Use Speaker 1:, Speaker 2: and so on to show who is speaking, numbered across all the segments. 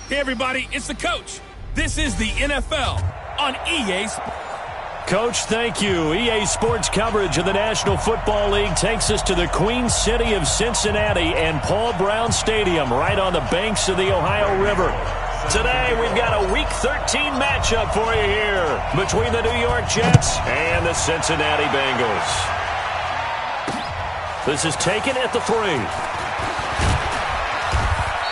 Speaker 1: Hey, everybody, it's the coach. This is the NFL on EA Sports.
Speaker 2: Coach, thank you. EA Sports coverage of the National Football League takes us to the Queen City of Cincinnati and Paul Brown Stadium right on the banks of the Ohio River. Today, we've got a Week 13 matchup for you here between the New York Jets and the Cincinnati Bengals. This is taken at the 3.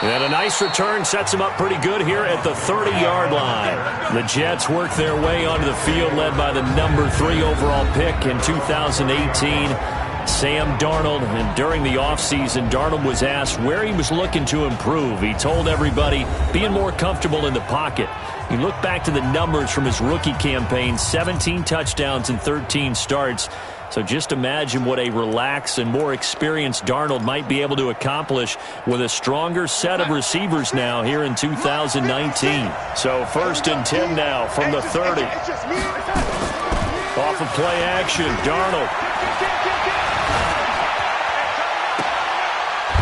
Speaker 2: And a nice return sets them up pretty good here at the 30-yard line. The Jets work their way onto the field led by the number 3 overall pick in 2018, Sam Darnold. And during the offseason, Darnold was asked where he was looking to improve. He told everybody being more comfortable in the pocket. You look back to the numbers from his rookie campaign, 17 touchdowns and 13 starts. So just imagine what a relaxed and more experienced Darnold might be able to accomplish with a stronger set of receivers now here in 2019. So 1st and 10 now from the 30. Off of play action, Darnold.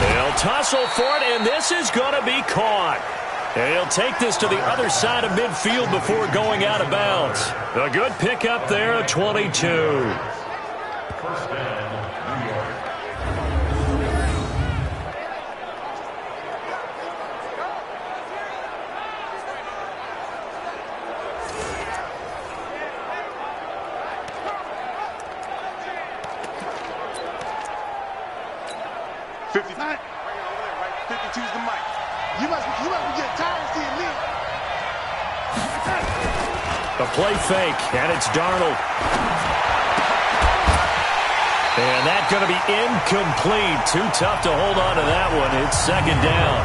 Speaker 2: They'll tussle for it, and this is going to be caught. And he'll take this to the other side of midfield before going out of bounds. A good pickup there at 22.
Speaker 3: First down, New York.
Speaker 4: Right. 52's the mic. You must be getting tired of seeing me.
Speaker 2: A play fake, and it's Darnold. And that's going to be incomplete. Too tough to hold on to that one. It's 2nd down.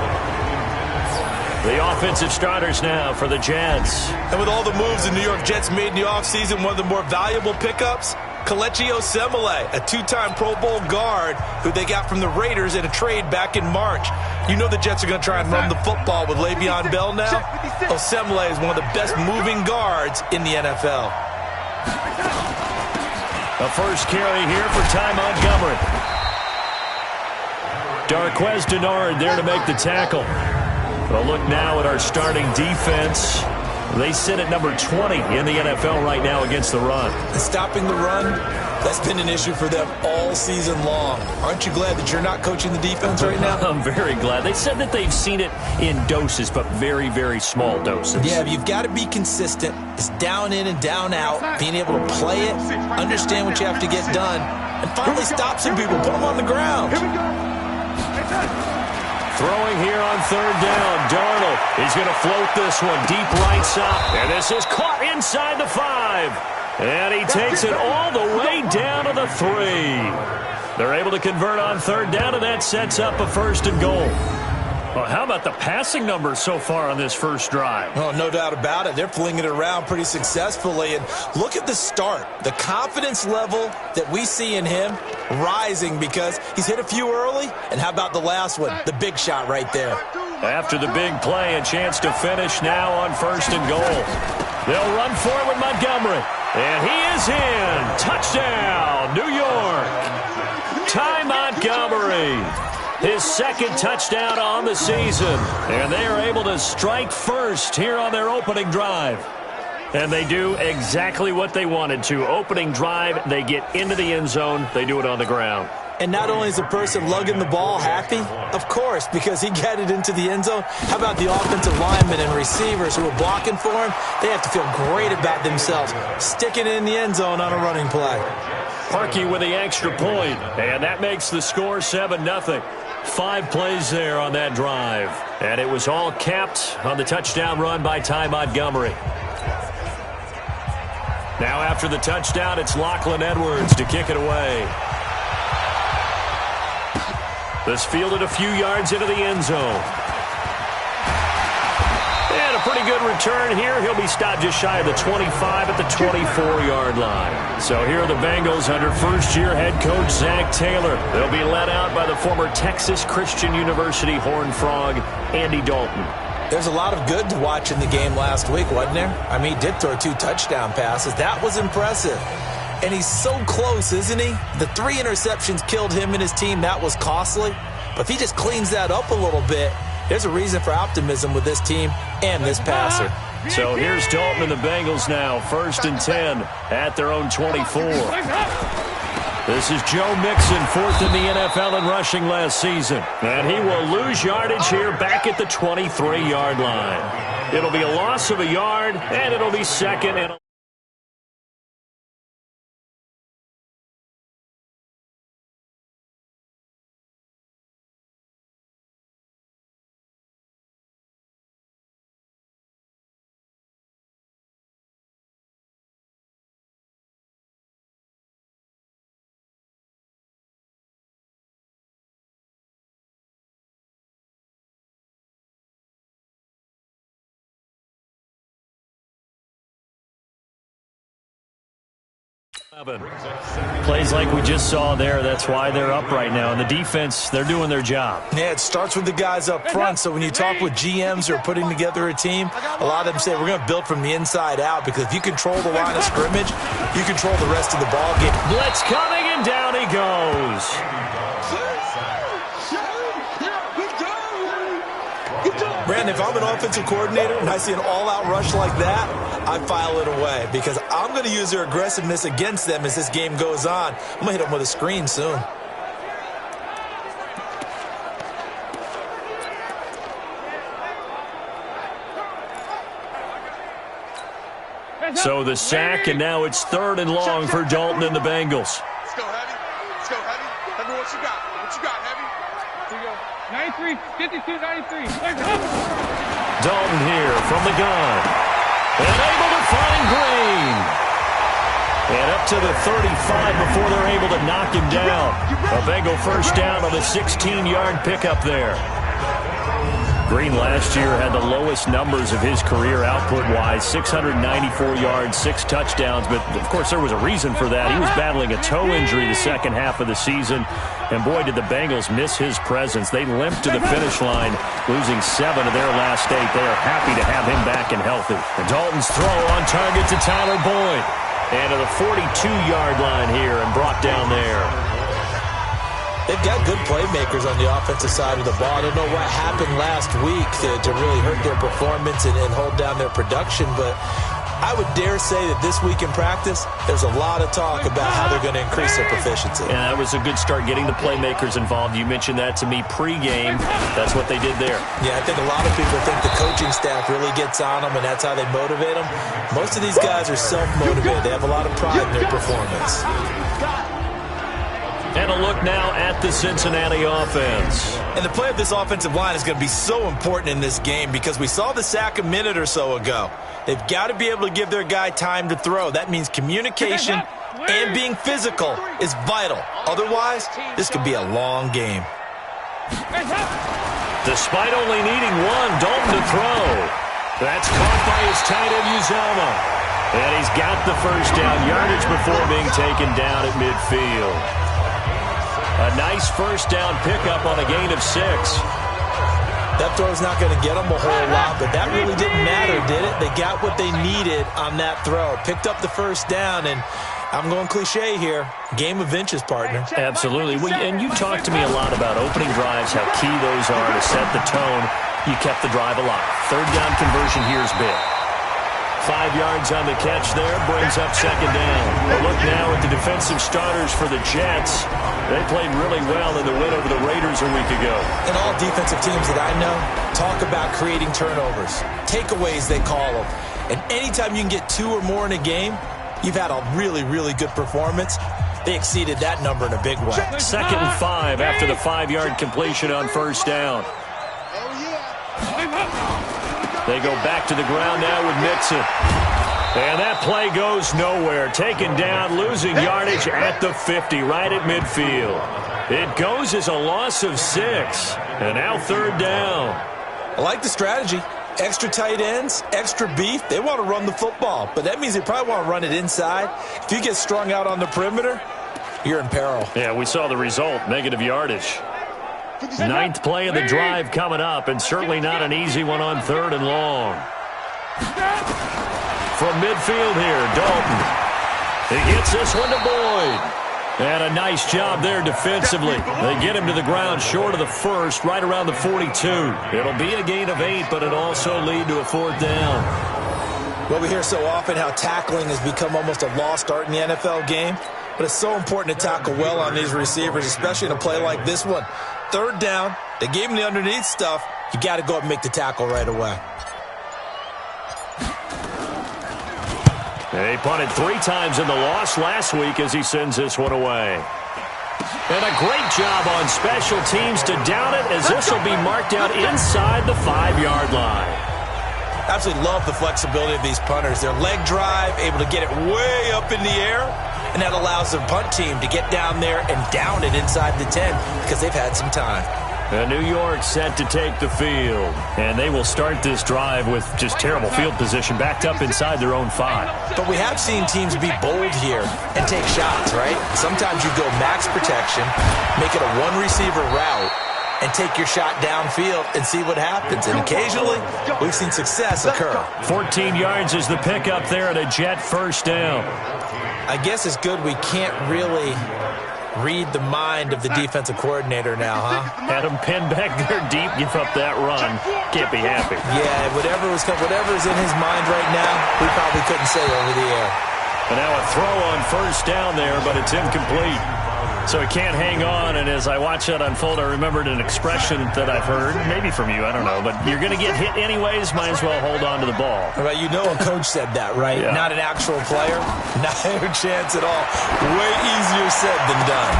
Speaker 2: The offensive starters now for the Jets.
Speaker 5: And with all the moves the New York Jets made in the offseason, one of the more valuable pickups, Kelechi Osemele, a 2-time Pro Bowl guard who they got from the Raiders in a trade back in March. You know the Jets are going to try and run the football with Le'Veon Bell now. Osemele is one of the best moving guards in the NFL.
Speaker 2: A first carry here for Ty Montgomery. Darquez Denard there to make the tackle. A look now at our starting defense. They sit at number 20 in the NFL right now against the run.
Speaker 5: And stopping the run, that's been an issue for them all season long. Aren't you glad that you're not coaching the defense right now?
Speaker 2: I'm very glad. They said that they've seen it in doses, but very, very small doses.
Speaker 5: Yeah, you've got to be consistent. It's down in and down out, being able to play it, understand what you have to get done, and finally stop some people, put them on the ground.
Speaker 2: Throwing here on 3rd down, Darnold. He's going to float this one deep right side. And this is caught inside the 5. And he takes it all the way down to the 3. They're able to convert on 3rd down, and that sets up a 1st and goal. Well, how about the passing numbers so far on this first drive?
Speaker 5: Oh, no doubt about it. They're flinging it around pretty successfully. And look at the start. The confidence level that we see in him rising because he's hit a few early. And how about the last one? The big shot right there.
Speaker 2: After the big play, a chance to finish now on 1st and goal. They'll run for it with Montgomery. And he is in. Touchdown, New York. Ty Montgomery. His 2nd touchdown on the season. And they are able to strike first here on their opening drive. And they do exactly what they wanted to. Opening drive, they get into the end zone. They do it on the ground.
Speaker 5: And not only is the person lugging the ball happy, of course, because he got it into the end zone. How about the offensive linemen and receivers who are blocking for him? They have to feel great about themselves, sticking it in the end zone on a running play.
Speaker 2: Parkey with the extra point, and that makes the score 7-0. 5 plays there on that drive. And it was all capped on the touchdown run by Ty Montgomery. Now after the touchdown, it's Lachlan Edwards to kick it away. This fielded a few yards into the end zone. And a pretty good return here. He'll be stopped just shy of the 25 at the 24-yard line. So here are the Bengals under first-year head coach Zach Taylor. They'll be led out by the former Texas Christian University Horned Frog, Andy Dalton.
Speaker 5: There's a lot of good to watch in the game last week, wasn't there? I mean, he did throw 2 touchdown passes. That was impressive. And he's so close, isn't he? The 3 interceptions killed him and his team. That was costly. But if he just cleans that up a little bit, there's a reason for optimism with this team and this passer.
Speaker 2: So here's Dalton and the Bengals now, 1st and 10 at their own 24. This is Joe Mixon, 4th in the NFL in rushing last season. And he will lose yardage here back at the 23-yard line. It'll be a loss of a yard, and it'll be 2nd and plays like we just saw there. That's why they're up right now. And the defense, they're doing their job.
Speaker 5: Yeah, it starts with the guys up front. So when you talk with GMs who are putting together a team, a lot of them say we're going to build from the inside out, because if you control the line of scrimmage, you control the rest of the ball game.
Speaker 2: Blitz coming, and down he goes.
Speaker 5: Brandon, if I'm an offensive coordinator and I see an all-out rush like that, I file it away, because I'm going to use their aggressiveness against them as this game goes on. I'm going to hit them with a screen soon.
Speaker 2: So the sack, and now it's 3rd and long for Dalton and the Bengals.
Speaker 4: Let's go, Heavy. Let's go, Heavy. Heavy, what you got? What you got, Heavy? Here you go.
Speaker 6: 93, 52, 93.
Speaker 2: Dalton here from the gun. And able to find Green. And up to the 35 before they're able to knock him down. A Bengal first down on a 16-yard pickup there. Green last year had the lowest numbers of his career output-wise, 694 yards, 6 touchdowns. But, of course, there was a reason for that. He was battling a toe injury the second half of the season. And, boy, did the Bengals miss his presence. They limped to the finish line, losing 7 of their last 8. They are happy to have him back and healthy. And Dalton's throw on target to Tyler Boyd. And to the 42-yard line here and brought down there.
Speaker 5: They've got good playmakers on the offensive side of the ball. I don't know what happened last week to really hurt their performance and hold down their production, but I would dare say that this week in practice, there's a lot of talk about how they're going to increase their proficiency.
Speaker 2: Yeah, that was a good start getting the playmakers involved. You mentioned that to me pregame. That's what they did there.
Speaker 5: Yeah, I think a lot of people think the coaching staff really gets on them, and that's how they motivate them. Most of these guys are self-motivated. They have a lot of pride in their performance.
Speaker 2: And a look now at the Cincinnati offense.
Speaker 5: And the play of this offensive line is going to be so important in this game, because we saw the sack a minute or so ago. They've got to be able to give their guy time to throw. That means communication and being physical is vital. Otherwise, this could be a long game.
Speaker 2: Despite only needing one, Dalton to throw. That's caught by his tight end, Uzomah. And he's got the first down yardage before being taken down at midfield. A nice first down pickup on a gain of 6.
Speaker 5: That throw's not going to get them a whole lot, but that really didn't matter, did it? They got what they needed on that throw. Picked up the first down, and I'm going cliche here. Game of inches, partner.
Speaker 2: Absolutely. And you talked to me a lot about opening drives, how key those are to set the tone. You kept the drive alive. Third down conversion here is big. 5 yards on the catch there, brings up second down. A look now at the defensive starters for the Jets. They played really well in the win over the Raiders a week ago.
Speaker 5: And all defensive teams that I know talk about creating turnovers. Takeaways, they call them. And anytime you can get 2 or more in a game, you've had a really, really good performance. They exceeded that number in a big way.
Speaker 2: 2nd and 5 after the 5-yard completion on first down. They go back to the ground now with Mixon. And that play goes nowhere. Taken down, losing yardage at the 50, right at midfield. It goes as a loss of 6. And now third down.
Speaker 5: I like the strategy. Extra tight ends, extra beef. They want to run the football, but that means they probably want to run it inside. If you get strung out on the perimeter, you're in peril.
Speaker 2: Yeah, we saw the result, negative yardage. 9th play of the drive coming up, and certainly not an easy one on 3rd and long. From midfield here, Dalton. He gets this one to Boyd. And a nice job there defensively. They get him to the ground short of the first, right around the 42. It'll be a gain of 8, but it'll also lead to a 4th down.
Speaker 5: Well, we hear so often how tackling has become almost a lost art in the NFL game. But it's so important to tackle well on these receivers, especially in a play like this one. 3rd down, they gave him the underneath stuff. You got to go up and make the tackle right away.
Speaker 2: He punted 3 times in the loss last week as he sends this one away. And a great job on special teams to down it, as this will be marked out inside the 5-yard line.
Speaker 5: Absolutely love the flexibility of these punters. Their leg drive, able to get it way up in the air, and that allows the punt team to get down there and down it inside the 10 because they've had some time.
Speaker 2: And New York set to take the field. And they will start this drive with just terrible field position, backed up inside their own 5.
Speaker 5: But we have seen teams be bold here and take shots, right? Sometimes you go max protection, make it a one-receiver route, and take your shot downfield and see what happens. And occasionally, we've seen success occur.
Speaker 2: 14 yards is the pickup there at a Jet 1st down.
Speaker 5: I guess it's good we can't really read the mind of the defensive coordinator now, huh?
Speaker 2: Had him pinned back there deep, give up that run. Can't be happy.
Speaker 5: Yeah, whatever's in his mind right now, we probably couldn't say over the air.
Speaker 2: And now a throw on 1st down there, but it's incomplete. So he can't hang on, and as I watch that unfold, I remembered an expression that I've heard, maybe from you, I don't know, but you're going to get hit anyways, might as well hold on to the ball.
Speaker 5: Right, you know a coach said that, right?
Speaker 2: Yeah.
Speaker 5: Not an actual player? Not a chance at all. Way easier said than done.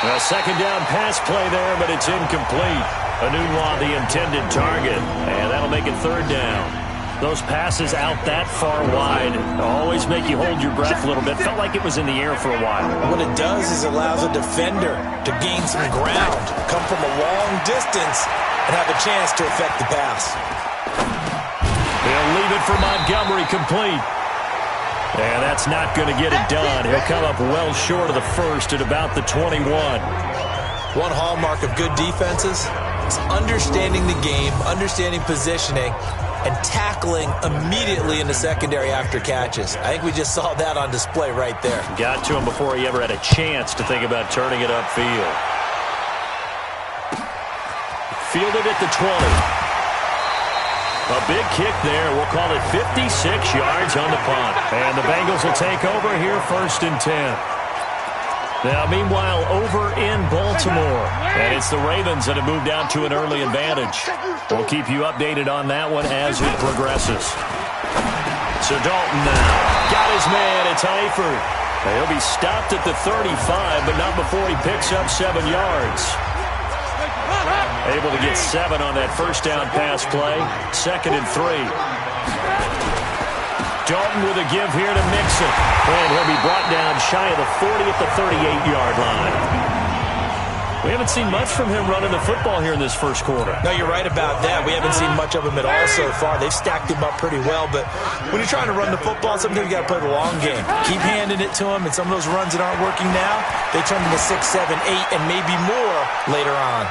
Speaker 2: A 2nd down pass play there, but it's incomplete. Anunwa, the intended target, and that'll make it 3rd down. Those passes out that far wide always make you hold your breath a little bit. Felt like it was in the air for a while.
Speaker 5: What it does is allows a defender to gain some ground, come from a long distance, and have a chance to affect the pass.
Speaker 2: He'll leave it for Montgomery complete. And that's not going to get it done. He'll come up well short of the first at about the 21.
Speaker 5: One hallmark of good defenses is understanding the game, understanding positioning, and tackling immediately in the secondary after catches. I think we just saw that on display right there.
Speaker 2: Got to him before he ever had a chance to think about turning it upfield. Fielded at the 20. A big kick there. We'll call it 56 yards on the punt. And the Bengals will take over here 1st and 10. Now, meanwhile, over in Baltimore, and it's the Ravens that have moved out to an early advantage. We'll keep you updated on that one as it progresses. So Dalton now got his man. It's Eifert. He'll be stopped at the 35, but not before he picks up 7 yards. Able to get 7 on that 1st down pass play. 2nd and 3. Dalton with a give here to Mixon. And he'll be brought down shy of the 40 at the 38-yard line. We haven't seen much from him running the football here in this 1st quarter.
Speaker 5: No, you're right about that. We haven't seen much of him at all so far. They've stacked him up pretty well, but when you're trying to run the football, sometimes you got to play the long game. Keep handing it to him, and some of those runs that aren't working now, they turn into 6, 7, 8, and maybe more later on.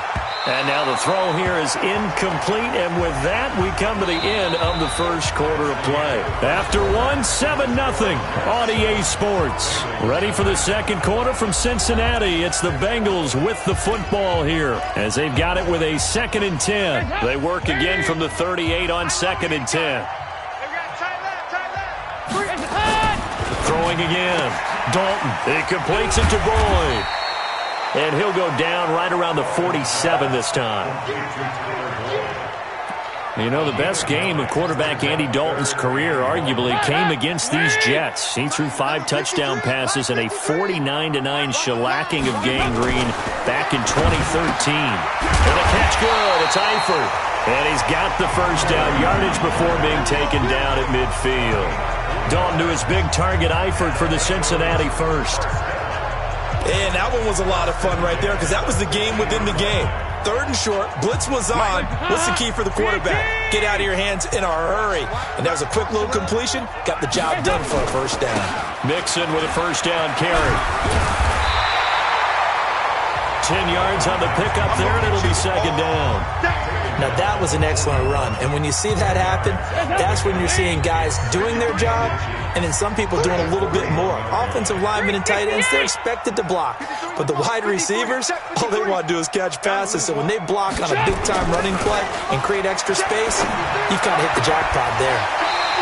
Speaker 2: And now the throw here is incomplete, and with that, we come to the end of the 1st quarter of play. After 7-0 on EA Sports. Ready for the 2nd quarter from Cincinnati. It's the Bengals with the football here, as they've got it with a 2nd and 10. They work again from the 38 on 2nd and 10. Throwing again. Dalton. He completes it to Boyd. And he'll go down right around the 47 this time. You know, the best game of quarterback Andy Dalton's career arguably came against these Jets. He threw 5 touchdown passes and a 49-9 shellacking of Gang Green back in 2013. And a catch good. It's Eifert. And he's got the 1st down yardage before being taken down at midfield. Dalton to his big target, Eifert, for the Cincinnati 1st.
Speaker 5: And that one was a lot of fun right there because that was the game within the game. 3rd and short, blitz was on. What's the key for the quarterback? Get out of your hands in a hurry. And that was a quick little completion. Got the job done for a 1st down.
Speaker 2: Mixon with a 1st down carry. 10 yards on the pickup there, and it'll be second down.
Speaker 5: Now, that was an excellent run. And when you see that happen, that's when you're seeing guys doing their job and then some people doing a little bit more. Offensive linemen and tight ends, they're expected to block. But the wide receivers, all they want to do is catch passes. So when they block on a big-time running play and create extra space, you've kind of hit the jackpot there.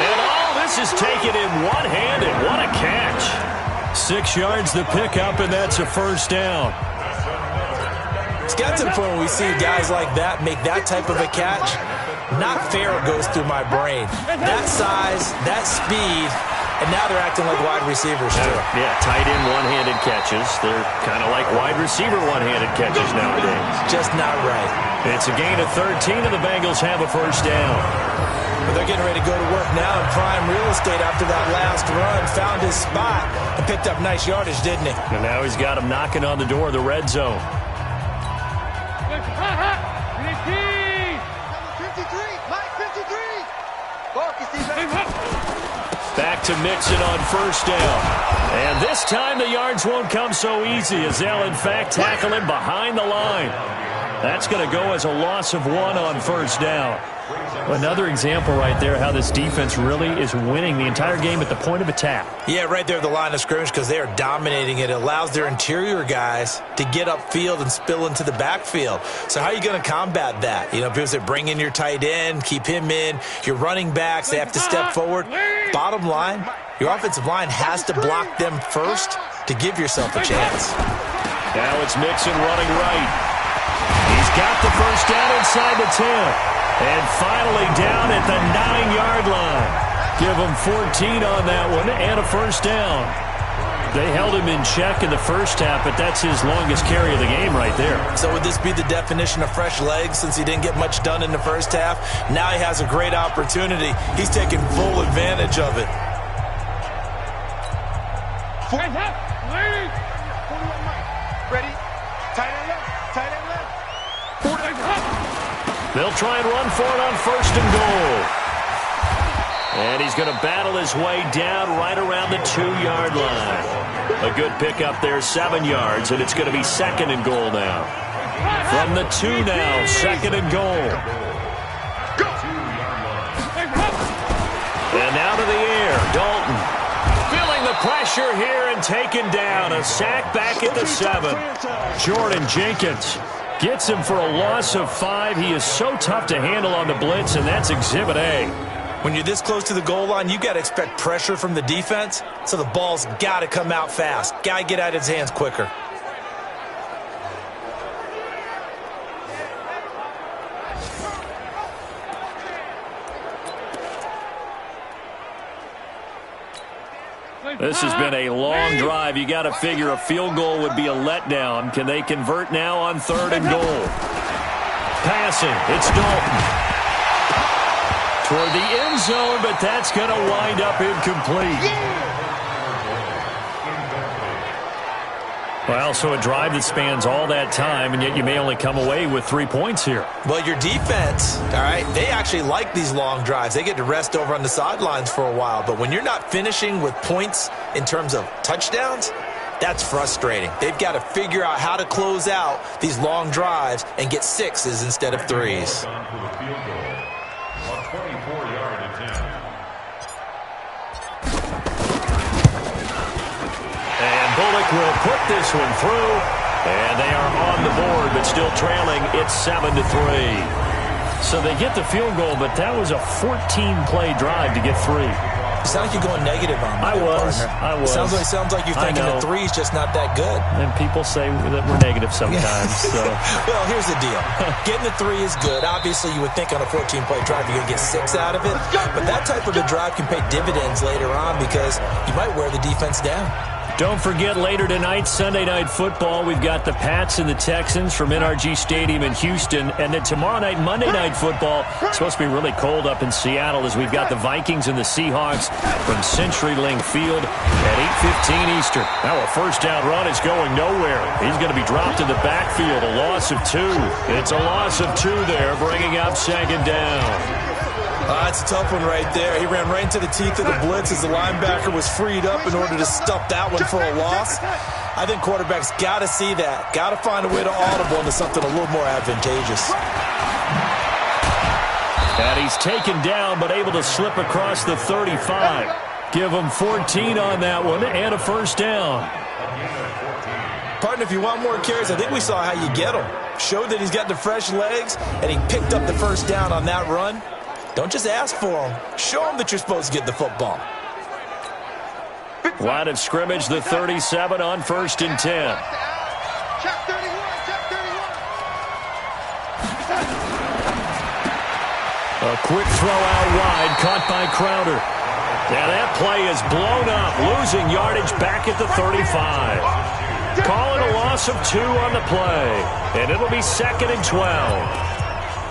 Speaker 2: And all this is taken in one-handed. What a catch. 6 yards the pickup, and that's a first down.
Speaker 5: It's got to the point where we see guys like that make that type of a catch. Not fair goes through my brain. That size, that speed, and now they're acting like wide receivers too.
Speaker 2: Yeah, tight end one-handed catches. They're kind of like wide receiver one-handed catches nowadays.
Speaker 5: Just not right.
Speaker 2: It's a gain of 13, and the Bengals have a first down.
Speaker 5: But they're getting ready to go to work now in prime real estate after that last run. Found his spot and picked up nice yardage, didn't he?
Speaker 2: And now he's got him knocking on the door of the red zone.
Speaker 4: 53.
Speaker 2: Back to Mixon on first down. And this time the yards won't come so easy as they'll, in fact, tackle him behind the line. That's going to go as a loss of 1 on first down. Another example right there how this defense really is winning the entire game at the point of attack.
Speaker 5: Yeah, right there at the line of scrimmage because they are dominating it. It allows their interior guys to get upfield and spill into the backfield. So how are you going to combat that? You know, people say bring in your tight end, keep him in. Your running backs, they have to step forward. Bottom line, your offensive line has to block them first to give yourself a chance.
Speaker 2: Now it's Mixon running right. He's got the first down inside the 10. And finally down at the 9-yard line. Give him 14 on that one and a first down. They held him in check in the first half, but that's his longest carry of the game right there.
Speaker 5: So would this be the definition of fresh legs since he didn't get much done in the first half? Now he has a great opportunity. He's taking full advantage of it.
Speaker 4: Ready? Tight end left. Tight end left.
Speaker 2: They'll try and run for it on first and goal. And he's going to battle his way down right around the 2-yard line. A good pickup there, 7 yards, and it's going to be second and goal now. From the 2 now, second and goal. And out of the air, Dalton. Feeling the pressure here and taken down. A sack back at the 7. Jordan Jenkins gets him for a loss of 5. He is so tough to handle on the blitz, and that's Exhibit A.
Speaker 5: When you're this close to the goal line, you got to expect pressure from the defense, so the ball's got to come out fast. Got to get out of his hands quicker.
Speaker 2: This has been a long drive. You got to figure a field goal would be a letdown. Can they convert now on third and goal? Passing. It's Dalton. Toward the end zone, but that's going to wind up incomplete. Well, so a drive that spans all that time, and yet you may only come away with 3 points here.
Speaker 5: Well, your defense, all right, they actually like these long drives. They get to rest over on the sidelines for a while. But when you're not finishing with points in terms of touchdowns, that's frustrating. They've got to figure out how to close out these long drives and get 6s instead of 3s.
Speaker 2: Bullock will put this one through, and they are on the board, but still trailing. It's 7-3. So they get the field goal, but that was a 14-play drive to get 3.
Speaker 5: You sound like you're going negative on me.
Speaker 2: I was.
Speaker 5: Sounds like you're thinking the 3's just not that good.
Speaker 2: And people say that we're negative sometimes. So.
Speaker 5: Well, here's the deal. Getting the 3 is good. Obviously, you would think on a 14-play drive you're going to get 6 out of it. But that type of a drive can pay dividends later on because you might wear the defense down.
Speaker 2: Don't forget, later tonight, Sunday Night Football, we've got the Pats and the Texans from NRG Stadium in Houston. And then tomorrow night, Monday Night Football, it's supposed to be really cold up in Seattle as we've got the Vikings and the Seahawks from CenturyLink Field at 8:15 Eastern. Now a first down run is going nowhere. He's going to be dropped in the backfield, a loss of 2. It's a loss of 2 there, bringing up second down.
Speaker 5: That's a tough one right there. He ran right into the teeth of the blitz as the linebacker was freed up in order to stuff that one for a loss. I think quarterbacks got to see that. Got to find a way to audible into something a little more advantageous.
Speaker 2: And he's taken down, but able to slip across the 35. Give him 14 on that one and a first down.
Speaker 5: Partner, if you want more carries, I think we saw how you get them. Showed that he's got the fresh legs, and he picked up the first down on that run. Don't just ask for them. Show them that you're supposed to get the football.
Speaker 2: Line of scrimmage, the 37 on 1st and 10.
Speaker 4: Check 31, check 31.
Speaker 2: A quick throw out wide, caught by Crowder. And that play is blown up, losing yardage back at the 35. Call it a loss of 2 on the play, and it'll be 2nd and 12.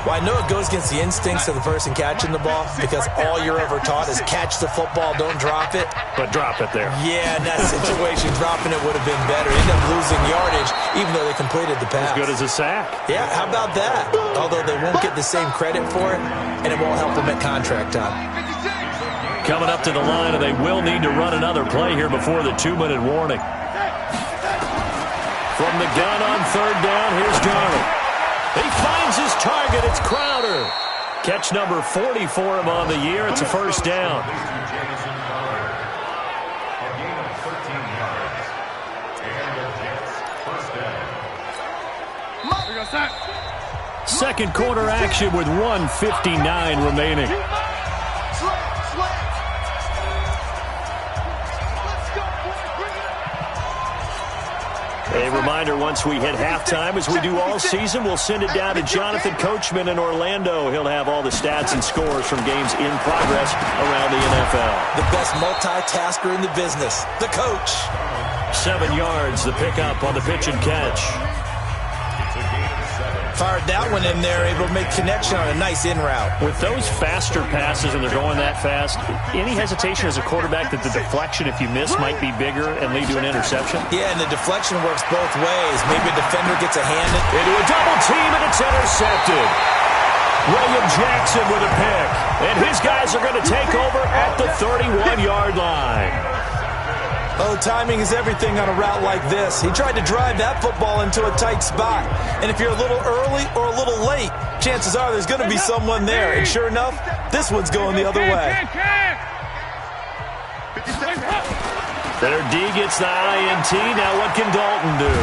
Speaker 5: Well, I know it goes against the instincts of the person catching the ball because all you're ever taught is catch the football, don't drop it.
Speaker 2: But drop it there.
Speaker 5: Yeah, in that situation, dropping it would have been better. End up losing yardage, even though they completed the pass.
Speaker 2: As good as a sack.
Speaker 5: Yeah, how about that? Although they won't get the same credit for it, and it won't help them at contract time.
Speaker 2: Coming up to the line, and they will need to run another play here before the 2-minute warning. From the gun on 3rd down, here's Darnold. He finds his target. It's Crowder. Catch number 40 for him on the year. It's a first down. Second quarter action with 1:59 remaining. A reminder, once we hit halftime, as we do all season, we'll send it down to Jonathan Coachman in Orlando. He'll have all the stats and scores from games in progress around the NFL.
Speaker 5: The best multitasker in the business, the coach.
Speaker 2: 7 yards, the pickup on the pitch and catch.
Speaker 5: Fired that one in there, able to make connection on a nice in route.
Speaker 2: With those faster passes, and they're going that fast, any hesitation as a quarterback that the deflection, if you miss, might be bigger and lead to an interception?
Speaker 5: Yeah, and the deflection works both ways. Maybe a defender gets a hand
Speaker 2: into a double team, and it's intercepted. William Jackson with a pick, and his guys are going to take over at the 31-yard line.
Speaker 5: Oh, timing is everything on a route like this. He tried to drive that football into a tight spot. And if you're a little early or a little late, chances are there's going to be someone there. And sure enough, this one's going the other way.
Speaker 2: Their D gets the INT. Now what can Dalton do?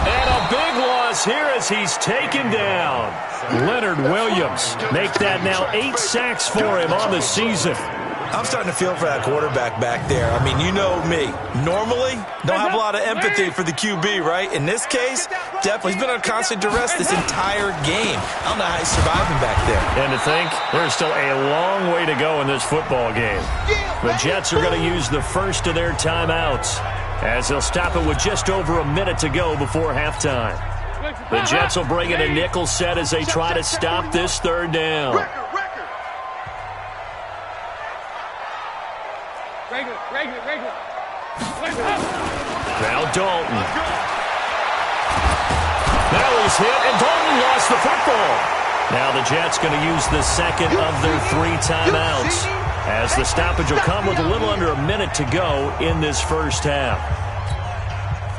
Speaker 2: And a big loss here as he's taken down. Leonard Williams make that now 8 sacks for him on the season.
Speaker 5: I'm starting to feel for that quarterback back there. I mean, you know me. Normally, don't have a lot of empathy for the QB, right? In this case, definitely. He's been on constant duress this entire game. I don't know how he's surviving back there.
Speaker 2: And to think, there's still a long way to go in this football game. The Jets are going to use the first of their timeouts as they'll stop it with just over a minute to go before halftime. The Jets will bring in a nickel set as they try to stop this 3rd down. Now Dalton. Now he's hit, and Dalton lost the football. Now the Jets going to use the second of their 3 timeouts as the stoppage will come with a little under a minute to go in this first half.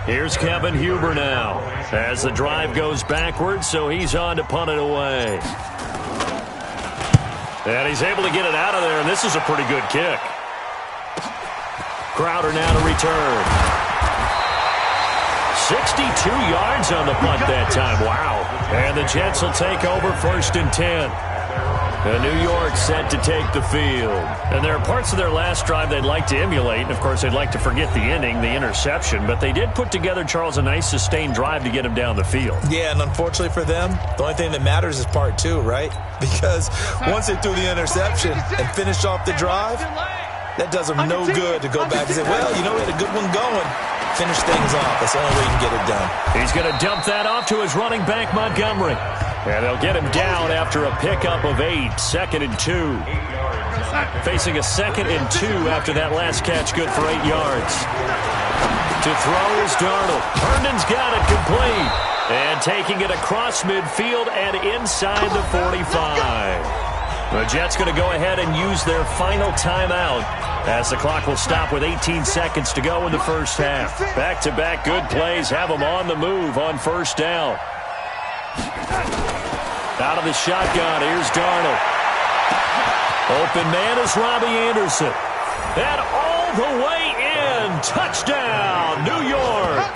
Speaker 2: Here's Kevin Huber now as the drive goes backwards, so he's on to punt it away. And he's able to get it out of there, and this is a pretty good kick. Crowder now to return. 62 yards on the punt that time. Wow. And the Jets will take over 1st and 10. And New York set to take the field. And there are parts of their last drive they'd like to emulate. And, of course, they'd like to forget the inning, the interception. But they did put together, Charles, a nice sustained drive to get him down the field.
Speaker 5: Yeah, and unfortunately for them, the only thing that matters is part 2, right? Because once they threw the interception and finished off the drive, that does them no good to go back and say, well, you know, we had a good one going. Finish things off. That's the only way you can get it done. He's
Speaker 2: going to dump that off to his running back, Montgomery. And they'll get him down after a pickup of 8, 2nd and 2. Facing a 2nd and 2 after that last catch, good for 8 yards. To throw is Darnold. Herndon's got it complete. And taking it across midfield and inside the 45. The Jets going to go ahead and use their final timeout as the clock will stop with 18 seconds to go in the first half. Back-to-back good plays have them on the move on first down. Out of the shotgun, here's Darnold. Open man is Robbie Anderson. And all the way in. Touchdown, New York.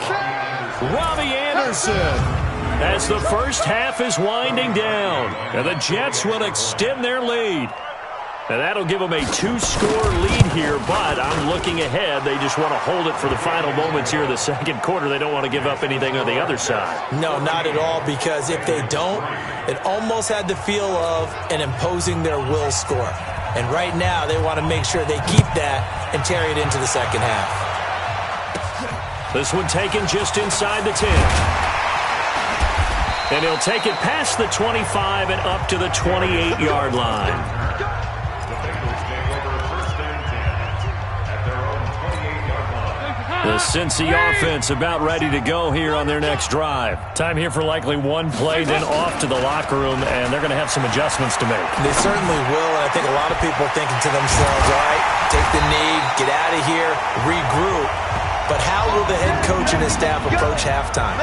Speaker 2: Robbie Anderson. As the first half is winding down, and the Jets will extend their lead. And that'll give them a 2-score lead here, but I'm looking ahead. They just want to hold it for the final moments here in the second quarter. They don't want to give up anything on the other side.
Speaker 5: No, not at all, because if they don't, it almost had the feel of an imposing their will score. And right now, they want to make sure they keep that and carry it into the second half.
Speaker 2: This one taken just inside the 10. And he'll take it past the 25 and up to the 28-yard line. The Cincy offense about ready to go here on their next drive. Time here for likely one play, then off to the locker room, and they're going to have some adjustments to make.
Speaker 5: They certainly will, and I think a lot of people are thinking to themselves, all right, take the knee, get out of here, regroup. But how will the head coach and his staff approach halftime?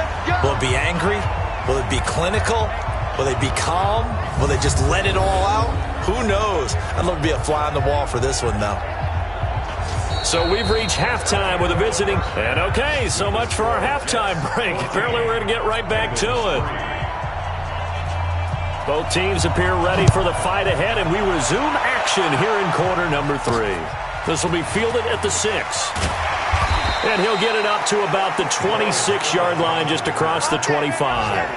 Speaker 5: Will it be angry? Will it be clinical? Will they be calm? Will they just let it all out? Who knows? I'd love to be a fly on the wall for this one, though.
Speaker 2: So we've reached halftime with a visiting. And okay, so much for our halftime break. Apparently we're going to get right back to it. Both teams appear ready for the fight ahead, and we resume action here in quarter number 3. This will be fielded at the 6. And he'll get it up to about the 26-yard line just across the 25.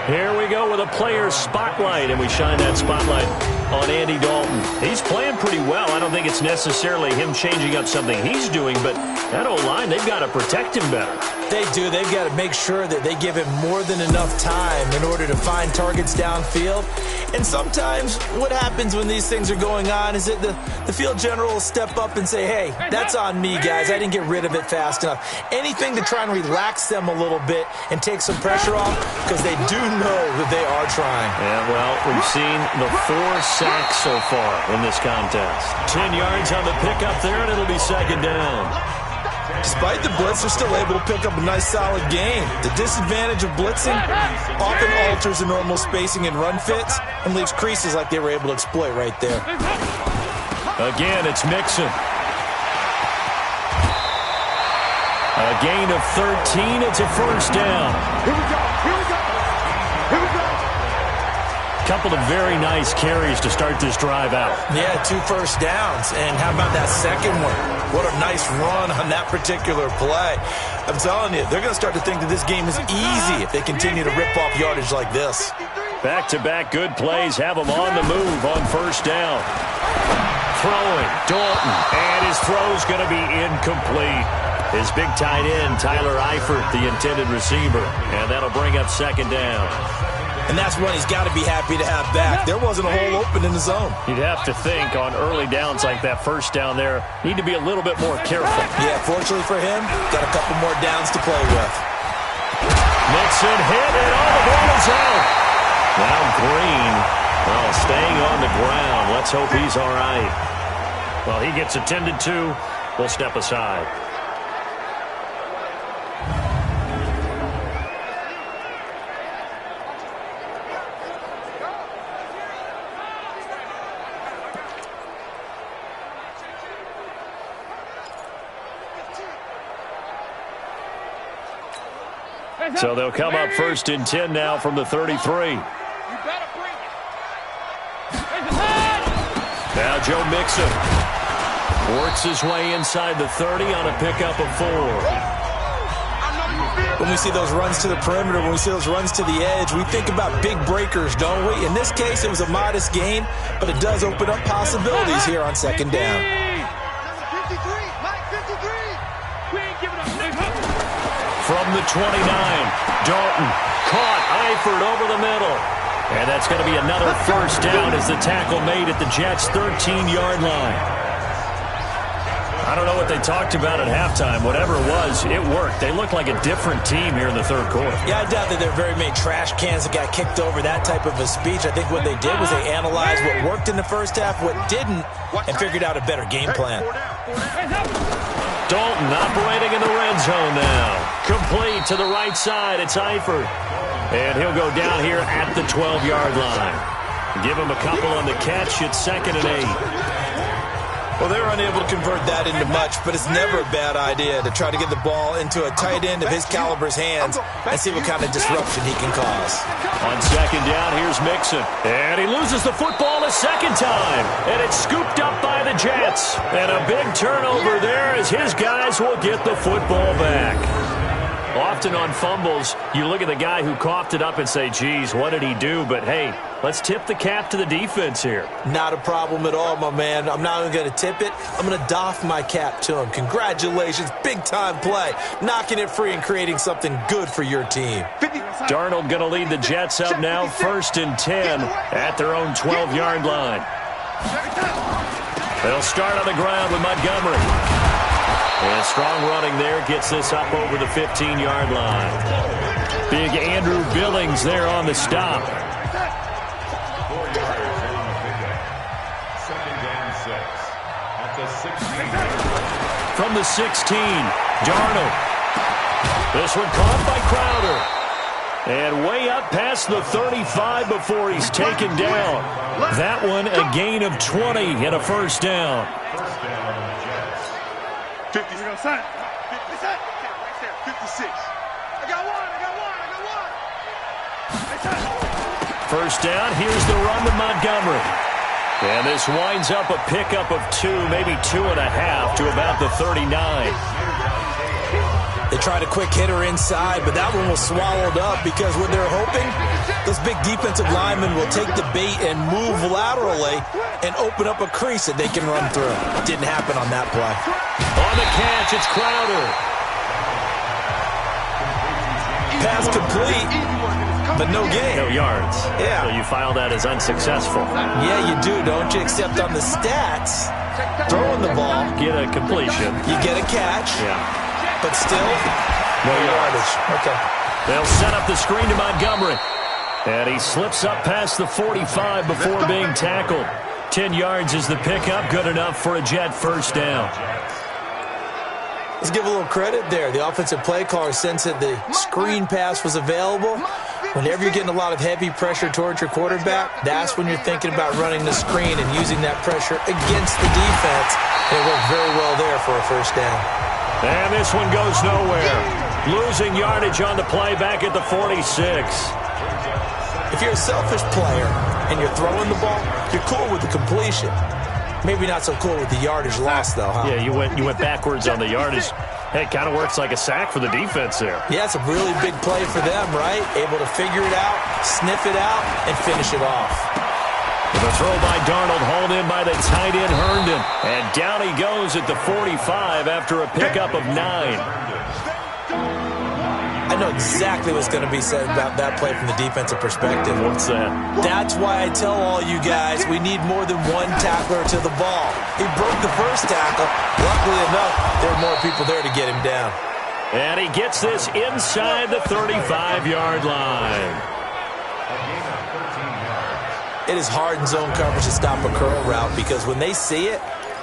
Speaker 2: Here we go with a player's spotlight, and we shine that spotlight on Andy Dalton. He's playing pretty well. I don't think it's necessarily him changing up something he's doing, but that O-line, they've got to protect him better.
Speaker 5: They do. They've got to make sure that they give him more than enough time in order to find targets downfield. And sometimes what happens when these things are going on is that the field general will step up and say, hey, that's on me, guys. I didn't get rid of it fast enough. Anything to try and relax them a little bit and take some pressure off, because they do know that they are trying.
Speaker 2: Yeah, well, we've seen the 4 sacks so far in this contest. 10 yards on the pickup there, and it'll be second down.
Speaker 5: Despite the blitz, they're still able to pick up a nice, solid gain. The disadvantage of blitzing often alters the normal spacing and run fits and leaves creases like they were able to exploit right there.
Speaker 2: Again, it's Mixon. A gain of 13. It's a first down.
Speaker 4: Here we go. Here we go. Here we go.
Speaker 2: Couple of very nice carries to start this drive out.
Speaker 5: Yeah, 2 first downs. And how about that second one? What a nice run on that particular play. I'm telling you, they're going to start to think that this game is easy if they continue to rip off yardage like this.
Speaker 2: Back-to-back good plays have them on the move on first down. Throwing, Dalton, and his throw's going to be incomplete. His big tight end, Tyler Eifert, the intended receiver. And that'll bring up second down.
Speaker 5: And that's one he's got to be happy to have back. There wasn't a hole open in the zone.
Speaker 2: You'd have to think on early downs like that first down there, need to be a little bit more careful.
Speaker 5: Yeah, fortunately for him, got a couple more downs to play with.
Speaker 2: Mixon hit, and all the ball is out. Now Green, well, staying on the ground. Let's hope he's all right. Well, he gets attended to. We'll step aside. So they'll come up first and 10 now from the 33. Now Joe Mixon works his way inside the 30 on a pickup of 4.
Speaker 5: When we see those runs to the perimeter, when we see those runs to the edge, we think about big breakers, don't we? In this case, it was a modest gain, but it does open up possibilities here on second down.
Speaker 2: From the 29, Dalton caught Eifert over the middle. And that's going to be another first down as the tackle made at the Jets' 13-yard line. I don't know what they talked about at halftime. Whatever it was, it worked. They looked like a different team here in the third quarter.
Speaker 5: Yeah, I doubt that there are very many trash cans that got kicked over, that type of a speech. I think what they did was they analyzed what worked in the first half, what didn't, and figured out a better game plan.
Speaker 2: Dalton operating in the red zone now. Complete to the right side. It's Eifert. And he'll go down here at the 12-yard line. Give him a couple on the catch. It's 2nd and 8.
Speaker 5: Well, they were unable to convert that into much, but it's never a bad idea to try to get the ball into a tight end of his caliber's hands and see what kind of disruption he can cause.
Speaker 2: On 2nd down, here's Mixon. And he loses the football a second time. And it's scooped up by the Jets. And a big turnover there as his guys will get the football back. Often on fumbles, you look at the guy who coughed it up and say, geez, what did he do? But, hey, let's tip the cap to the defense here.
Speaker 5: Not a problem at all, my man. I'm not even going to tip it. I'm going to doff my cap to him. Congratulations. Big-time play. Knocking it free and creating something good for your team.
Speaker 2: Darnold going to lead the Jets up now, 1st and 10 at their own 12-yard line. They'll start on the ground with Montgomery. And strong running there gets this up over the 15-yard line. Big Andrew Billings there on the stop.
Speaker 3: 4 yards on the pickup. 2nd and 6 at the 16.
Speaker 2: From the 16, Darnold. This one caught by Crowder. And way up past the 35 before he's taken down. That one a gain of 20 and a 1st down.
Speaker 4: 50. 56. I got one.
Speaker 2: 1st down, here's the run to Montgomery. And this winds up a pickup of 2, maybe 2.5 to about the 39.
Speaker 5: They tried a quick hitter inside, but that one was swallowed up because what they're hoping, those big defensive linemen will take the bait and move laterally and open up a crease that they can run through. Didn't happen on that play.
Speaker 2: On the catch, it's Crowder.
Speaker 5: Pass complete, but no gain.
Speaker 2: No yards.
Speaker 5: Yeah.
Speaker 2: So you file that as unsuccessful.
Speaker 5: Yeah, you do, don't you? Except on the stats, throwing the ball,
Speaker 2: Get a completion.
Speaker 5: you get a catch,
Speaker 2: Yeah.
Speaker 5: but still, no yardage. Okay.
Speaker 2: They'll set up the screen to Montgomery. And he slips up past the 45 before being tackled. 10 yards is the pickup. Good enough for a Jet 1st down.
Speaker 5: Let's give a little credit there. The offensive play caller sensed that the screen pass was available. Whenever you're getting a lot of heavy pressure towards your quarterback, that's when you're thinking about running the screen and using that pressure against the defense. And it worked very well there for a 1st down.
Speaker 2: And this one goes nowhere. Losing yardage on the play back at the 46.
Speaker 5: If you're a selfish player and you're throwing the ball, you're cool with the completion. Maybe not so cool with the yardage loss, though, huh?
Speaker 2: Yeah, you went backwards on the yardage. Hey, it kind of works like a sack for the defense there.
Speaker 5: Yeah, it's a really big play for them, right? Able to figure it out, sniff it out, and finish it off.
Speaker 2: The throw by Darnold, hauled in by the tight end Herndon. And down he goes at the 45 after a pickup of 9.
Speaker 5: I know exactly what's going to be said about that play from the defensive perspective.
Speaker 2: What's that?
Speaker 5: That's why I tell all you guys we need more than one tackler to the ball. He broke the first tackle. Luckily enough, there were more people there to get him down.
Speaker 2: And he gets this inside the 35-yard line.
Speaker 5: It is hard in zone coverage to stop a curl route because when they see it,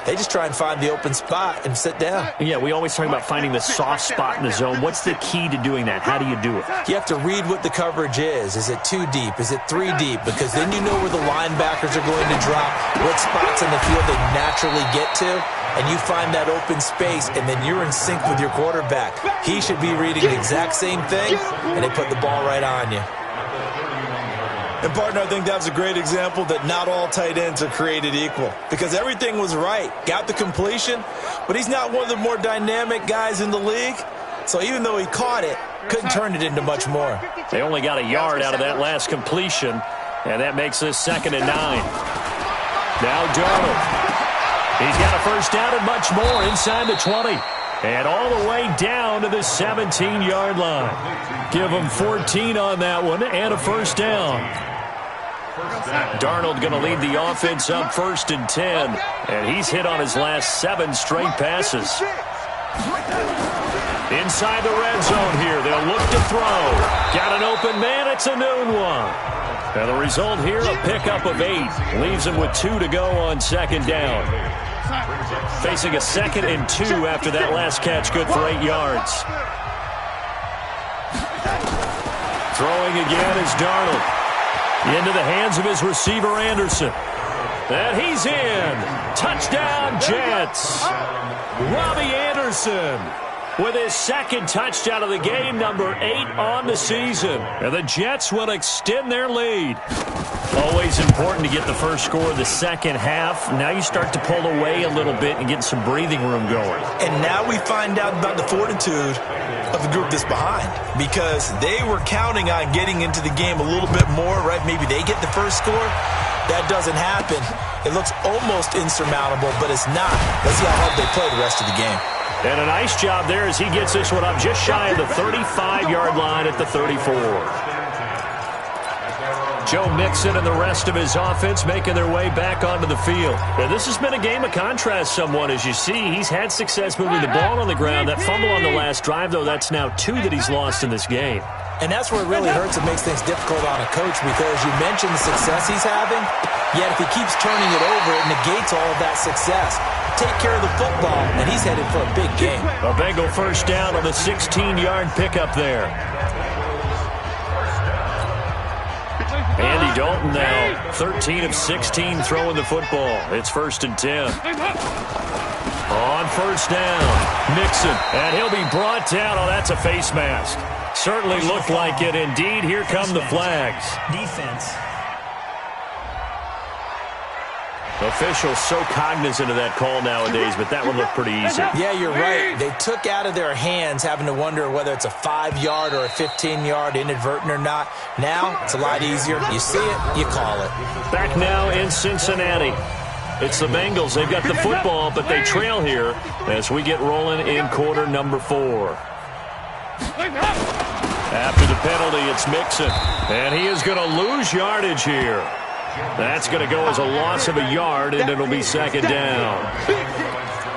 Speaker 5: they just try and find the open spot and sit down.
Speaker 2: Yeah, we always talk about finding the soft spot in the zone. What's the key to doing that? How do you do it?
Speaker 5: You have to read what the coverage is. Is it 2 deep? Is it 3 deep? Because then you know where the linebackers are going to drop, what spots in the field they naturally get to, and you find that open space, and then you're in sync with your quarterback. He should be reading the exact same thing, and they put the ball right on you. And, partner, I think that was a great example that not all tight ends are created equal because everything was right. Got the completion, but he's not one of the more dynamic guys in the league. So even though he caught it, couldn't turn it into much more.
Speaker 2: They only got a yard out of that last completion, and that makes this 2nd and 9. Now Darnold. He's got a 1st down and much more inside the 20. And all the way down to the 17-yard line. Give him 14 on that one and a 1st down. Darnold going to lead the offense up 1st and 10, and he's hit on his last 7 straight passes. Inside the red zone here, they'll look to throw. Got an open man, it's a noon one. And the result here, a pickup of 8. Leaves him with 2 to go on 2nd down. Facing a 2nd and 2 after that last catch, good for 8 yards. Throwing again is Darnold. Into the hands of his receiver, Anderson. And he's in. Touchdown, Jets. Robbie Anderson with his 2nd touchdown of the game, number 8 on the season. And the Jets will extend their lead. Always important to get the first score of the second half. Now you start to pull away a little bit and get some breathing room going.
Speaker 5: And now we find out about the fortitude of the group that's behind, because they were counting on getting into the game a little bit more, right? Maybe they get the first score. That doesn't happen. It looks almost insurmountable, but it's not. Let's see how hard they play the rest of the game.
Speaker 2: And a nice job there as he gets this one up just shy of the 35-yard line at the 34. Joe Mixon and the rest of his offense making their way back onto the field. Now, this has been a game of contrast somewhat. As you see, he's had success moving the ball on the ground. That fumble on the last drive, though, that's now 2 that he's lost in this game.
Speaker 5: And that's where it really hurts and makes things difficult on a coach, because you mentioned the success he's having, yet if he keeps turning it over, it negates all of that success. Take care of the football, and he's headed for a big game.
Speaker 2: A Bengal first down on the 16-yard pickup there. Andy Dalton now 13 of 16 throwing the football. It's 1st and 10. On 1st down, Mixon, and he'll be brought down. Oh, that's a face mask. Certainly looked like it. Indeed, here come the flags.
Speaker 7: Defense.
Speaker 2: Officials so cognizant of that call nowadays, but that one looked pretty easy.
Speaker 5: Yeah, you're right. They took out of their hands having to wonder whether it's a 5-yard or a 15-yard, inadvertent or not. Now, it's a lot easier. You see it, you call it. Back
Speaker 2: now in Cincinnati. It's the Bengals. They've got the football, but they trail here as we get rolling in quarter number 4. After the penalty, it's Mixon, and he is going to lose yardage here. That's going to go as a loss of a yard, and it'll be 2nd down.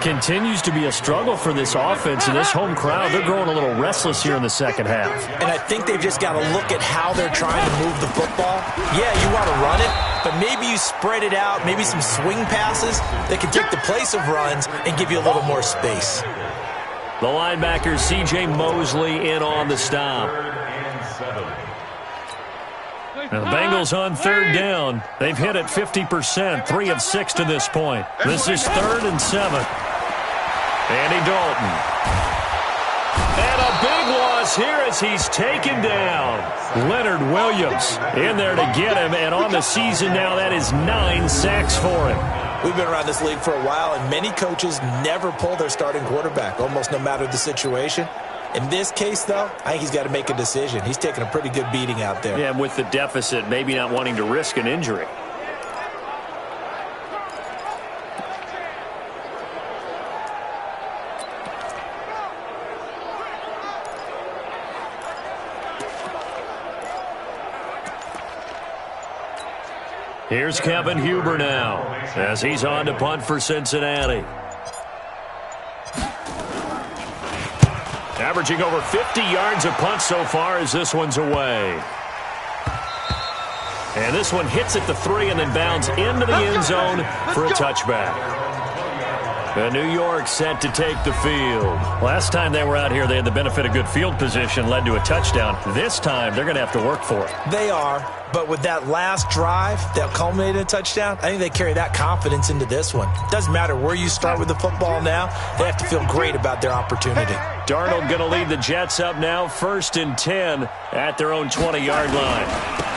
Speaker 2: Continues to be a struggle for this offense and this home crowd. They're growing a little restless here in the second half.
Speaker 5: And I think they've just got to look at how they're trying to move the football. Yeah, you want to run it, but maybe you spread it out, maybe some swing passes that can take the place of runs and give you a little more space.
Speaker 2: The linebacker, C.J. Mosley, in on the stop. Now the Bengals on 3rd down. They've hit it 50%, 3 of 6 to this point. This is 3rd and 7. Andy Dalton. And a big loss here as he's taken down. Leonard Williams in there to get him, and on the season now, that is 9 sacks for him.
Speaker 5: We've been around this league for a while, and many coaches never pull their starting quarterback, almost no matter the situation. In this case, though, I think he's got to make a decision. He's taking a pretty good beating out there.
Speaker 2: Yeah, and with the deficit, maybe not wanting to risk an injury. Here's Kevin Huber now as he's on to punt for Cincinnati. Averaging over 50 yards a punt so far as this one's away. And this one hits at the 3 and then bounds into the end zone for a touchback. And New York set to take the field. Last time they were out here, they had the benefit of good field position, led to a touchdown. This time, they're going to have to work for it.
Speaker 5: They are, but with that last drive that culminated in a touchdown, I think they carry that confidence into this one. Doesn't matter where you start with the football now, they have to feel great about their opportunity.
Speaker 2: Darnold going to lead the Jets up now, 1st and 10 at their own 20-yard line.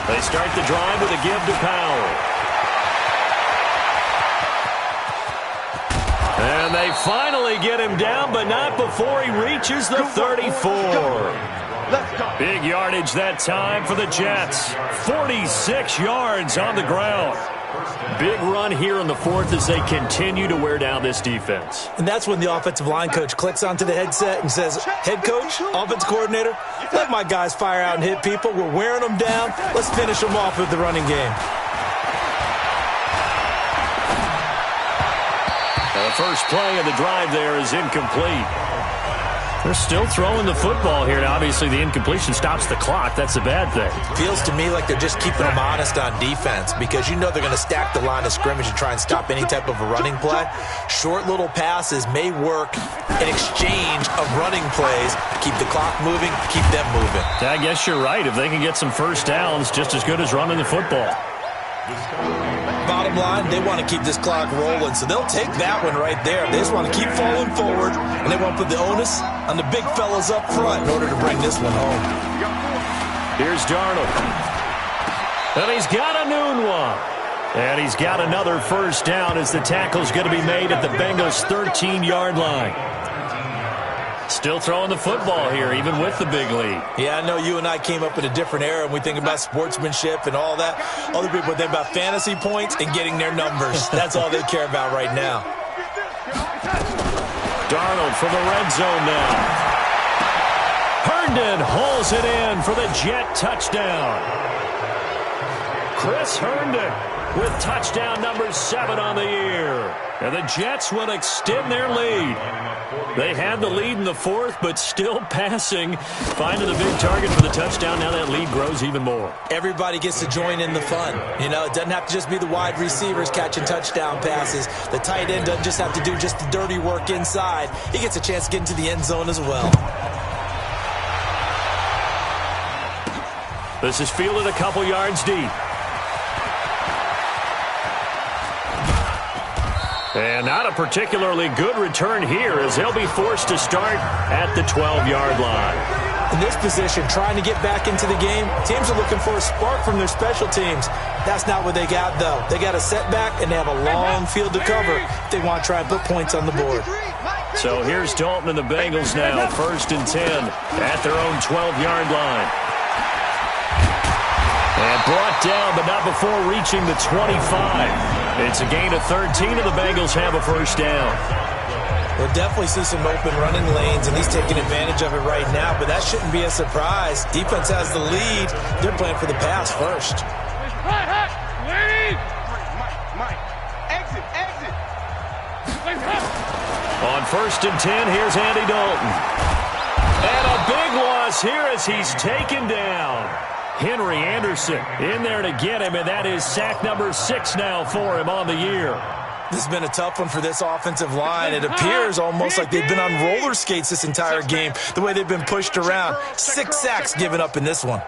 Speaker 2: They start the drive with a give to Powell. And they finally get him down, but not before he reaches the 34. Big yardage that time for the Jets. 46 yards on the ground. Big run here in the 4th as they continue to wear down this defense.
Speaker 5: And that's when the offensive line coach clicks onto the headset and says, head coach, offense coordinator, let my guys fire out and hit people. We're wearing them down. Let's finish them off with the running game.
Speaker 2: The first play of the drive there is incomplete. They're still throwing the football here. Now, obviously, the incompletion stops the clock. That's a bad thing.
Speaker 5: Feels to me like they're just keeping them honest on defense because you know they're going to stack the line of scrimmage and try and stop any type of a running play. Short little passes may work in exchange of running plays to keep the clock moving, keep them moving.
Speaker 2: I guess you're right. If they can get some first downs, just as good as running the football.
Speaker 5: Bottom line, they want to keep this clock rolling, so they'll take that one right there. They just want to keep falling forward, and they want to put the onus on the big fellas up front in order to bring this one home.
Speaker 2: Here's Darnold. And he's got a noon one. And he's got another first down as the tackle's going to be made at the Bengals' 13-yard line. Still throwing the football here, even with the big lead.
Speaker 5: Yeah, I know you and I came up in a different era, and we think about sportsmanship and all that. Other people think about fantasy points and getting their numbers. That's all they care about right now.
Speaker 2: Darnold from the red zone now. Herndon hauls it in for the Jet touchdown. Chris Herndon with touchdown number 7 on the year. And the Jets will extend their lead. They had the lead in the fourth, but still passing. Finding the big target for the touchdown. Now that lead grows even more.
Speaker 5: Everybody gets to join in the fun. You know, it doesn't have to just be the wide receivers catching touchdown passes. The tight end doesn't just have to do just the dirty work inside. He gets a chance to get into the end zone as well.
Speaker 2: This is fielded a couple yards deep. And not a particularly good return here as they'll be forced to start at the 12-yard line.
Speaker 5: In this position, trying to get back into the game, teams are looking for a spark from their special teams. That's not what they got, though. They got a setback, and they have a long field to cover if they want to try and put points on the board.
Speaker 2: So here's Dalton and the Bengals now, 1st and 10 at their own 12-yard line. And brought down, but not before reaching the 25. It's a gain of 13, and the Bengals have a first down.
Speaker 5: We'll definitely see some open running lanes, and he's taking advantage of it right now, but that shouldn't be a surprise. Defense has the lead. They're playing for the pass first.
Speaker 2: On 1st and 10, here's Andy Dalton. And a big loss here as he's taken down. Henry Anderson in there to get him, and that is sack number 6 now for him on the year.
Speaker 5: This has been a tough one for this offensive line. It appears almost like they've been on roller skates this entire game, the way they've been pushed around. 6 sacks given up in this one.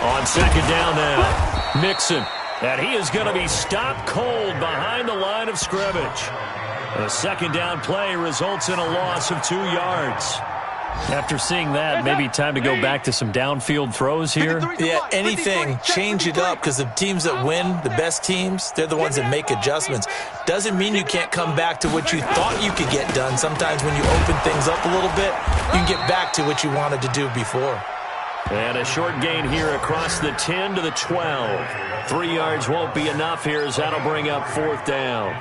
Speaker 2: On 2nd down now, Mixon. And he is going to be stopped cold behind the line of scrimmage. A 2nd down play results in a loss of 2 yards. After seeing that, maybe time to go back to some downfield throws here.
Speaker 5: Yeah, anything. Change it up because the teams that win, the best teams, they're the ones that make adjustments. Doesn't mean you can't come back to what you thought you could get done. Sometimes when you open things up a little bit, you can get back to what you wanted to do before.
Speaker 2: And a short gain here across the 10 to the 12. 3 yards won't be enough here as that'll bring up 4th down.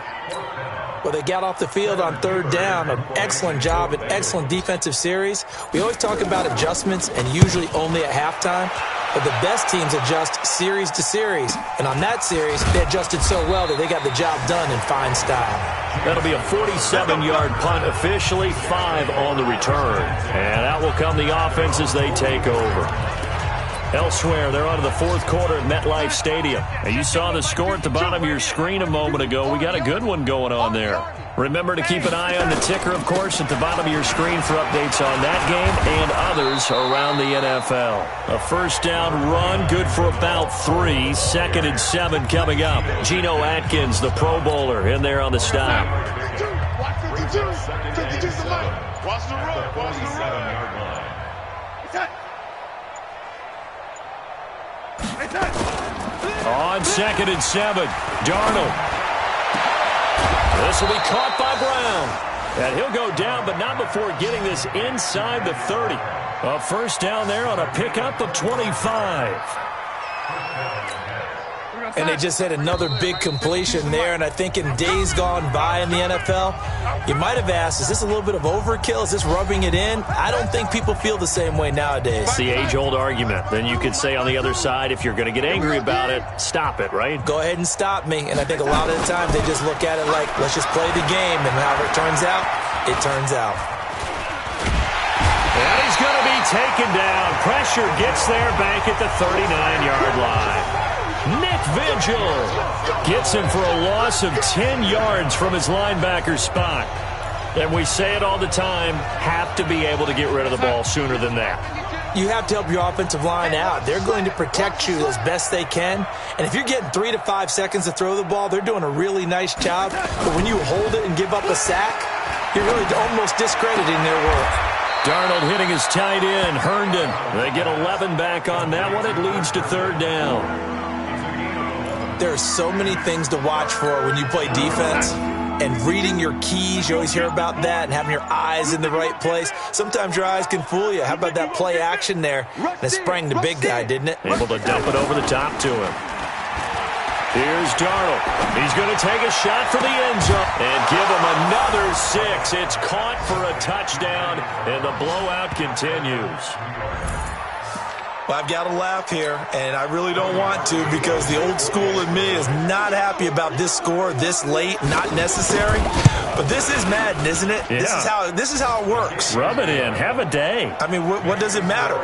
Speaker 5: Well, they got off the field on 3rd down. An excellent job, an excellent defensive series. We always talk about adjustments and usually only at halftime. But the best teams adjust series to series. And on that series, they adjusted so well that they got the job done in fine style.
Speaker 2: That'll be a 47-yard punt, officially 5 on the return. And out will come the offense as they take over. Elsewhere, they're on to the 4th quarter at MetLife Stadium. And you saw the score at the bottom of your screen a moment ago. We got a good one going on there. Remember to keep an eye on the ticker, of course, at the bottom of your screen for updates on that game and others around the NFL. A first down run, good for about 3. 2nd and 7 coming up. Geno Atkins, the Pro Bowler, in there on the stop.
Speaker 4: Watch the road. Watch the road.
Speaker 2: On 2nd and 7, Darnold. This will be caught by Brown. And he'll go down, but not before getting this inside the 30. A first down there on a pickup of 25.
Speaker 5: and they just had another big completion there. And I think in days gone by in the NFL, you might have asked, is this a little bit of overkill? Is this rubbing it in? I don't think people feel the same way nowadays.
Speaker 2: It's the age-old argument. Then you could say on the other side, if you're going to get angry about it, stop it, right?
Speaker 5: Go ahead and stop me. And I think a lot of the time they just look at it like, let's just play the game. And however it turns out, it turns out.
Speaker 2: And he's going to be taken down. Pressure gets there back at the 39-yard line. Nick Vigil gets him for a loss of 10 yards from his linebacker spot. And we say it all the time, have to be able to get rid of the ball sooner than that.
Speaker 5: You have to help your offensive line out. They're going to protect you as best they can. And if you're getting 3 to 5 seconds to throw the ball, they're doing a really nice job. But when you hold it and give up a sack, you're really almost discrediting their work.
Speaker 2: Darnold hitting his tight end, Herndon. They get 11 back on that one. It leads to third down.
Speaker 5: There are so many things to watch for when you play defense. And reading your keys, you always hear about that, and having your eyes in the right place. Sometimes your eyes can fool you. How about that play action there? And it sprang the big guy, didn't it?
Speaker 2: Able to dump it over the top to him. Here's Darnold. He's going to take a shot for the end zone and give him another 6. It's caught for a touchdown, and the blowout continues.
Speaker 5: Well, I've got to laugh here, and I really don't want to because the old school in me is not happy about this score this late, not necessary. But this is Madden, isn't it?
Speaker 2: Yeah.
Speaker 5: This is how it works.
Speaker 2: Rub it in. Have a day.
Speaker 5: I mean, what does it matter?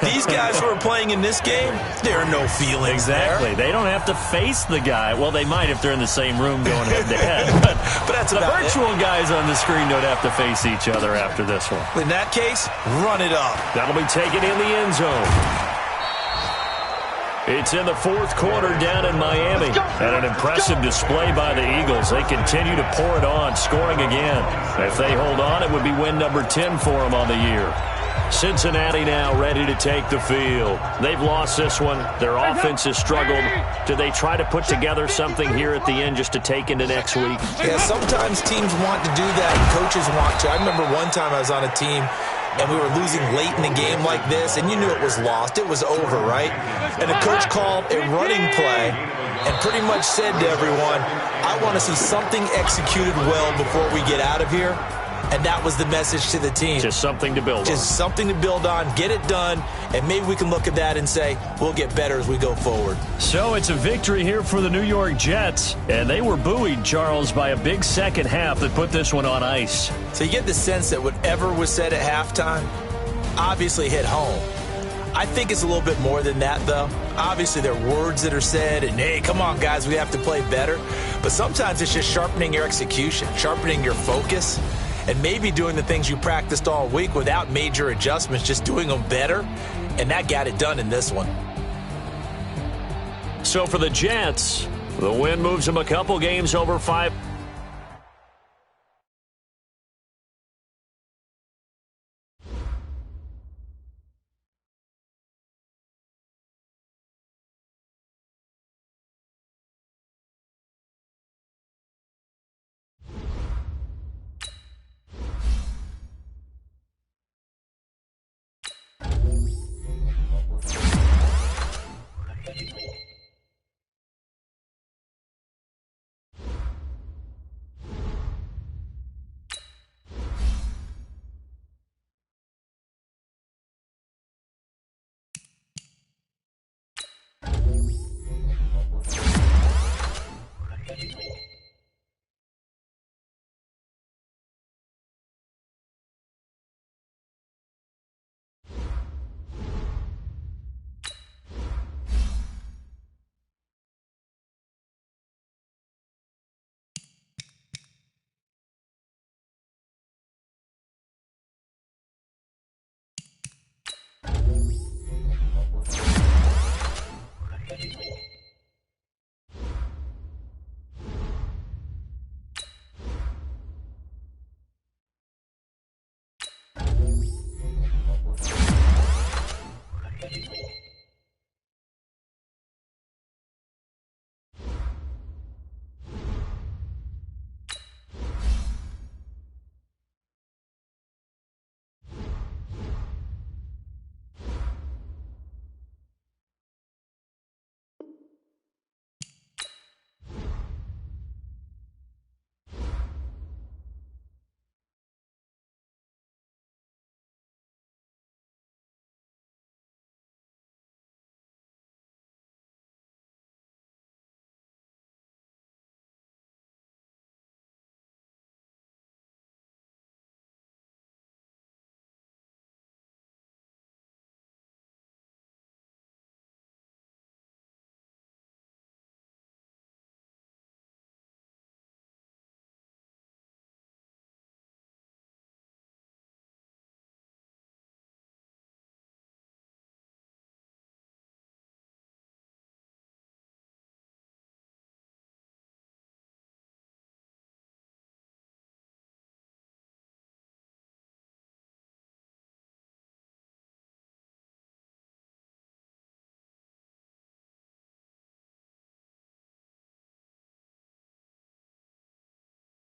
Speaker 5: These guys who are playing in this game, there are no feelings
Speaker 2: exactly.
Speaker 5: there.
Speaker 2: They don't have to face the guy. Well, they might if they're in the same room going head-to-head.
Speaker 5: But that's
Speaker 2: the
Speaker 5: about
Speaker 2: virtual guys on the screen don't have to face each other after this one.
Speaker 5: In that case, run it up.
Speaker 2: That'll be taken in the end zone. It's in the fourth quarter down in Miami. And an impressive display by the Eagles. They continue to pour it on, scoring again. If they hold on, it would be win number 10 for them on the year. Cincinnati now ready to take the field. They've lost this one. Their offense has struggled. Do they try to put together something here at the end just to take into next week?
Speaker 5: Yeah, sometimes teams want to do that and coaches want to. I remember one time I was on a team and we were losing late in the game like this, and you knew it was lost. It was over, right? And the coach called a running play and pretty much said to everyone, I want to see something executed well before we get out of here. And that was the message to the team.
Speaker 2: Just something to build on.
Speaker 5: Just something to build on, get it done, and maybe we can look at that and say, we'll get better as we go forward.
Speaker 2: So it's a victory here for the New York Jets, and they were buoyed, Charles, by a big second half that put this one on ice.
Speaker 5: So you get the sense that whatever was said at halftime obviously hit home. I think it's a little bit more than that, though. Obviously, there are words that are said, and, hey, come on, guys, we have to play better. But sometimes it's just sharpening your execution, sharpening your focus, and maybe doing the things you practiced all week without major adjustments, just doing them better, and that got it done in this one.
Speaker 2: So for the Jets, the win moves them a couple games over 5.